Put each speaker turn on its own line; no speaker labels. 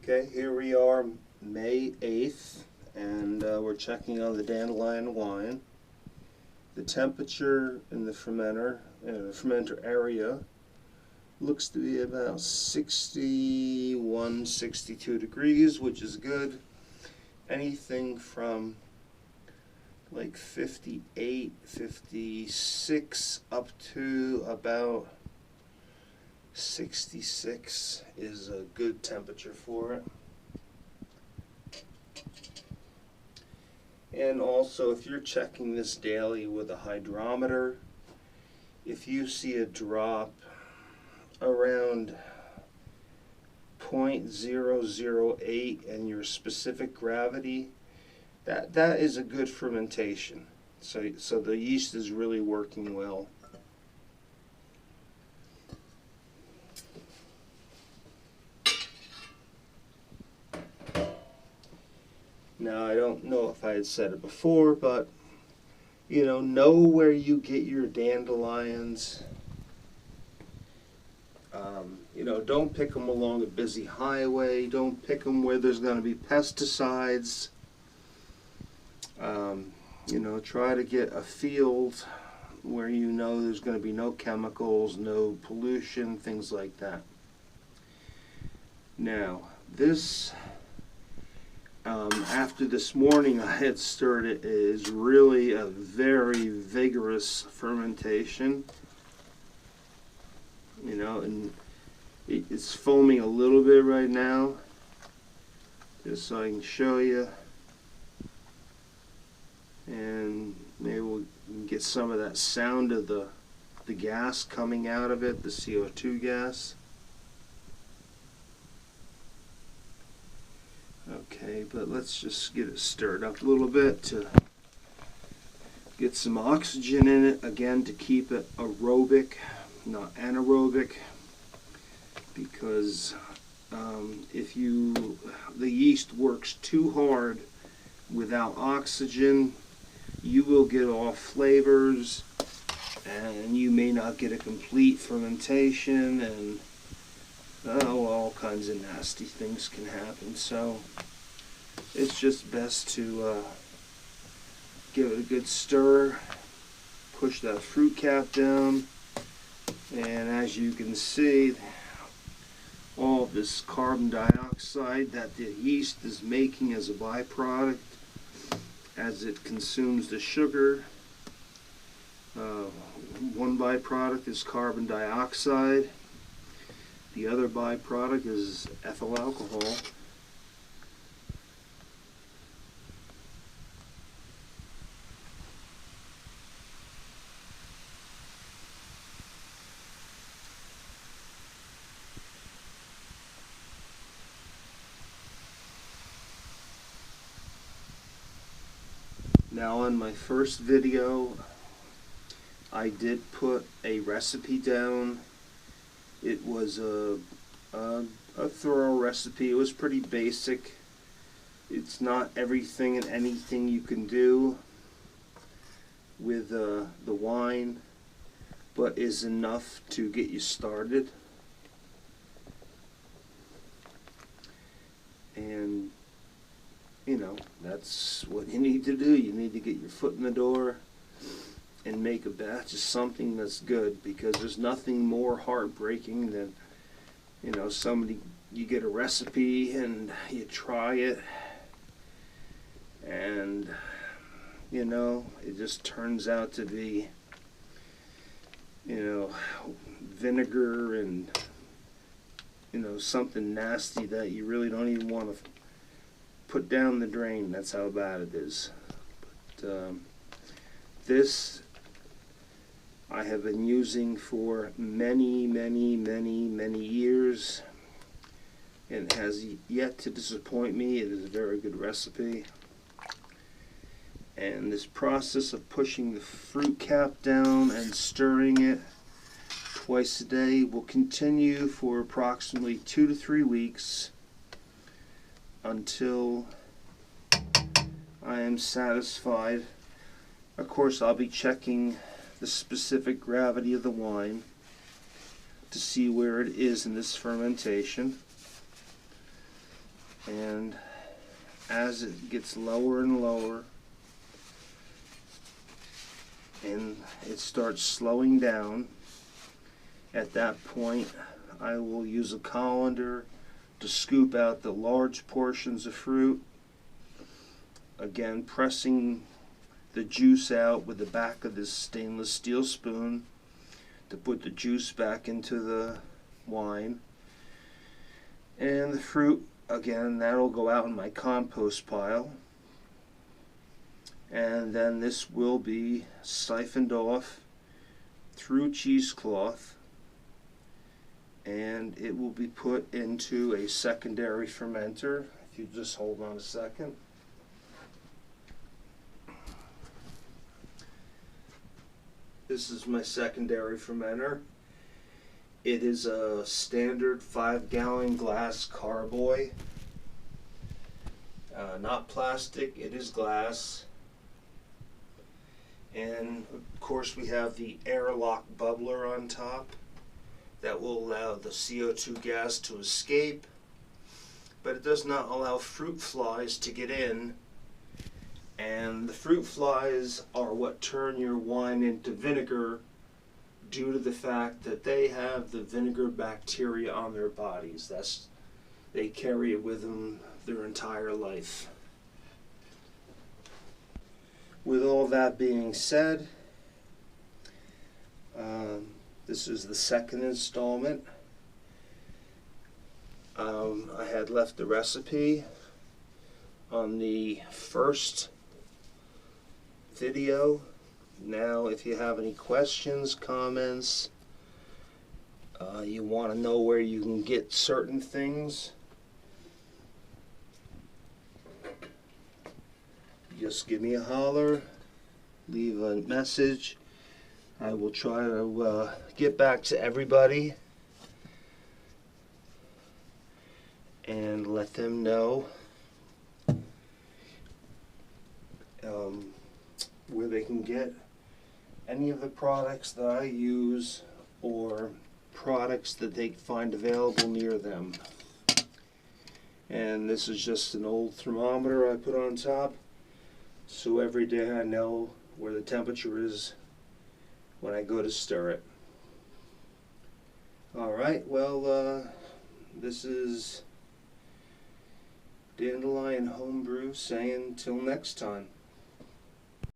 Okay, here we are, May 8th, and we're checking on the Dandelion wine. The temperature in the fermenter area looks to be about 61, 62 degrees, which is good. Anything from like 58, 56 up to about 66 is a good temperature for it. And also, if you're checking this daily with a hydrometer, if you see a drop around 0.008 and your specific gravity, that is a good fermentation. So the yeast is really working well. Now, I don't know if I had said it before, but know where you get your dandelions. Don't pick them along a busy highway. Don't pick them where there's going to be pesticides. Try to get a field where there's going to be no chemicals, no pollution, things like that. Now, this, after this morning I had stirred it, is really a very vigorous fermentation. And it's foaming a little bit right now, just so I can show you. And maybe we'll get some of that sound of the gas coming out of it, the CO2 gas. Okay, but let's just get it stirred up a little bit to get some oxygen in it, again, to keep it aerobic, not anaerobic, because the yeast works too hard without oxygen, you will get off flavors and you may not get a complete fermentation, and all kinds of nasty things can happen. So it's just best to give it a good stir, push that fruit cap down, and as you can see, all of this carbon dioxide that the yeast is making as a byproduct as it consumes the sugar. One byproduct is carbon dioxide. The other byproduct is ethyl alcohol. Now, on my first video, I did put a recipe down. It was a thorough recipe. It was pretty basic. It's not everything and anything you can do with the wine, but is enough to get you started. And that's what you need to do. You need to get your foot in the door and make a batch of something that's good, because there's nothing more heartbreaking than you get a recipe and you try it and it just turns out to be vinegar and something nasty that you really don't even want to put down the drain. That's how bad it is. But this I have been using for many years, and has yet to disappoint me. It is a very good recipe. And this process of pushing the fruit cap down and stirring it twice a day will continue for approximately 2 to 3 weeks, until I am satisfied. Of course, I'll be checking the specific gravity of the wine to see where it is in this fermentation. And as it gets lower and lower and it starts slowing down, at that point I will use a colander to scoop out the large portions of fruit, again pressing the juice out with the back of this stainless steel spoon to put the juice back into the wine. And the fruit, again, that'll go out in my compost pile, and then this will be siphoned off through cheesecloth, and it will be put into a secondary fermenter. If you just hold on a second. This is my secondary fermenter. It is a standard 5-gallon glass carboy. Not plastic, it is glass. And of course we have the airlock bubbler on top that will allow the CO2 gas to escape, but it does not allow fruit flies to get in. And the fruit flies are what turn your wine into vinegar, due to the fact that they have the vinegar bacteria on their bodies. They carry it with them their entire life. With all that being said, this is the second installment. I had left the recipe on the first video. Now, if you have any questions, comments, you want to know where you can get certain things, just give me a holler, leave a message. I will try to get back to everybody and let them know where they can get any of the products that I use or products that they find available near them. And this is just an old thermometer I put on top, so every day I know where the temperature is when I go to stir it. Alright, well, this is Dandelion Homebrew saying till next time.